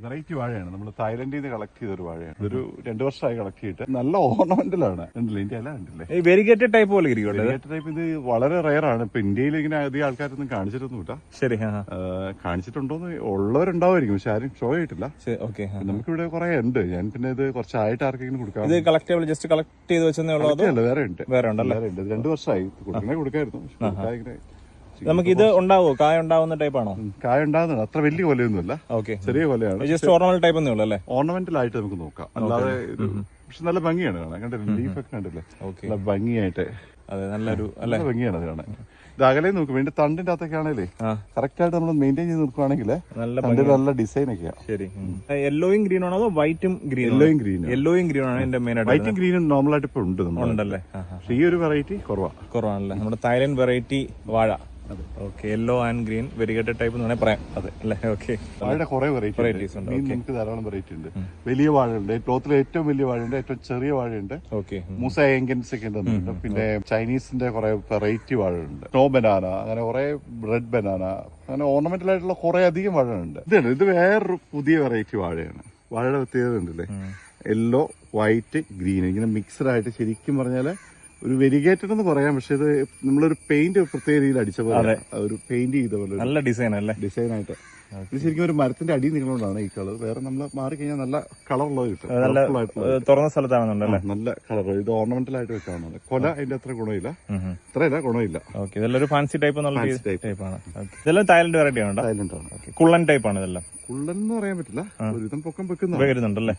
Variety വാഴയാണ്. നമ്മൾ തായ്ലൻഡിൽ നിന്ന് collect ചെയ്തൊരു വാഴയാണ്. ഇതൊരു 2 വർഷമായി കളക്ട് ചെയ്തിട്ട് നല്ല ഓർണമെന്റലാണ്. കണ്ടില്ലേ, ഇന്ത്യ അല്ല, കണ്ടില്ലേ ഈ വെരിഗേറ്റഡ് ടൈപ്പ് പോലെ ഇരിക്കും. ടൈപ്പ് ഇത് വളരെ റയർ ആണ്. ഇപ്പൊ ഇന്ത്യയിൽ ഇങ്ങനെ അധികം ആൾക്കാരൊന്നും കാണിച്ചിട്ടൊന്നുമില്ല. ശരി, കാണിച്ചിട്ടുണ്ടോന്ന് ഉള്ളവരുണ്ടാവുമായിരിക്കും, പക്ഷെ ആരും ഷോ ആയിട്ടില്ല. ഓക്കെ, നമുക്കിവിടെ കുറെ ഉണ്ട്. ഞാൻ പിന്നെ ഇത് കുറച്ചായിട്ട് ആർക്കെങ്കിലും കൊടുക്കാം. ഇത് കളക്ടബിൾ ജസ്റ്റ് കളക്ട് ചെയ്ത് വെച്ചേ ഉള്ളൂ? വേറെ ഉണ്ട്, വേറെ ഉണ്ടല്ലേ? 2 വർഷമായി കൊടുക്കായിരുന്നു. നമുക്ക് ഇത് ഉണ്ടാവോ? കായ ഉണ്ടാവുന്ന ടൈപ്പാണോ? കായ ഉണ്ടാകുന്നത് അത്ര വലിയ കൊലയൊന്നുമല്ല, ചെറിയ കൊലയാണ്. ജസ്റ്റ് ഓർണമെന്റൽ ടൈപ്പ് ഒന്നേ ഉള്ളൂ അല്ലേ? ഓർണമെന്റൽ ആയിട്ട് നമുക്ക് നോക്കാം. അല്ലാതെ പക്ഷെ നല്ല ഭംഗിയാണ് കാണാൻ. കണ്ടില്ലേ, ലീഫൊക്കെ കണ്ടില്ലേ, നല്ല ഭംഗിയായിട്ട്. അതെ, നല്ലൊരു നല്ല ഭംഗിയാണ് അത് കാണാൻ. ഇത് അകലെ നോക്കും, വേണ്ടി തണ്ടിന്റെ അകത്തൊക്കെ ആണേലേ കറക്റ്റ് ആയിട്ട് നമ്മൾ മെയിൻറ്റെയിൻ ചെയ്ത് നോക്കുവാണെങ്കിൽ നല്ല ഡിസൈൻ ഒക്കെയാ. ശരി, യെല്ലോയും ഗ്രീൻ ആണോ അതോ വൈറ്റും ഗ്രീൻ? യെല്ലോയും ഗ്രീൻ ആണ് എന്റെ മെയിൻ ആയിട്ട്. വൈറ്റും ഗ്രീനും നോർമലായിട്ട് ഇപ്പൊ ഉണ്ട് ഉണ്ടല്ലേ? പക്ഷെ ഈ ഒരു വെറൈറ്റി കുറവാണല്ലേ? നമ്മുടെ തായ്ലൻഡ് വെറൈറ്റി വാഴ. Okay, yellow and green variegated type എന്ന് വേണമെങ്കിൽ പറയാം. അതെ അല്ലേ? ഓക്കെ, വാഴയുടെ കുറെ വെറൈറ്റീസ് ഉണ്ട്. നമുക്ക് ധാരാളം വെറൈറ്റി ഉണ്ട്. വലിയ വാഴയുണ്ട്, ലോകത്തിലെ ഏറ്റവും വലിയ വാഴയുണ്ട്, ഏറ്റവും ചെറിയ വാഴയുണ്ട്. ഓക്കെ, മൂസ ഏങ്കൻസ് ഒക്കെ ഉണ്ട്. പിന്നെ ചൈനീസിന്റെ കുറെ വെറൈറ്റി വാഴയുണ്ട്. സ്നോ ബനാന, അങ്ങനെ കുറെ റെഡ് ബനാന, അങ്ങനെ ഓർണമെന്റൽ ആയിട്ടുള്ള കുറെ അധികം വാഴയുണ്ട്. ഇത് വേറൊരു പുതിയ വെറൈറ്റി വാഴയാണ്. വാഴയുടെ പ്രത്യേകത ഉണ്ടല്ലേ, യെല്ലോ വൈറ്റ് ഗ്രീൻ ഇങ്ങനെ മിക്സഡ് ആയിട്ട്. ശരിക്കും പറഞ്ഞാല് ഒരു വെരിഗേറ്റഡ് എന്ന് പറയാം, പക്ഷെ ഇത് നമ്മളൊരു പെയിന്റ് പ്രത്യേക രീതിയിൽ അടിച്ച പോലെ, ഒരു പെയിന്റ് ചെയ്ത പോലെ നല്ല ഡിസൈൻ അല്ലേ? ഡിസൈൻ ആയിട്ട്. ഇത് ശരിക്കും ഒരു മരത്തിന്റെ അടി നിൽക്കുന്നതുകൊണ്ടാണ് ഈ കളർ. വേറെ നമ്മൾ മാറിക്കഴിഞ്ഞാൽ നല്ല കളറുള്ളത് കിട്ടും. തുറന്ന സ്ഥലത്താണെന്നുണ്ടല്ലേ? നല്ല കളർ. ഇത് ഓർണമെന്റൽ ആയിട്ട് വെക്കാവുന്നത്. കൊല അതിന്റെ അത്ര ഗുണമില്ല, ഇത്രയില്ല ഗുണമില്ല. ഓക്കെ, ഇതെല്ലാം ഒരു ഫാൻസി ടൈപ്പ് ടൈപ്പാണ്. ഇതെല്ലാം തായ്ലൻഡ് വെറൈറ്റി ആണ്. തായ്ലൻഡ് ആണ്. കുള്ളൻ ടൈപ്പ് ആണ് ഇതെല്ലാം. കുള്ളൻ എന്ന് പറയാൻ പറ്റില്ല, ഒരുവിധം പൊക്കം വെക്കുന്നുണ്ടല്ലേ?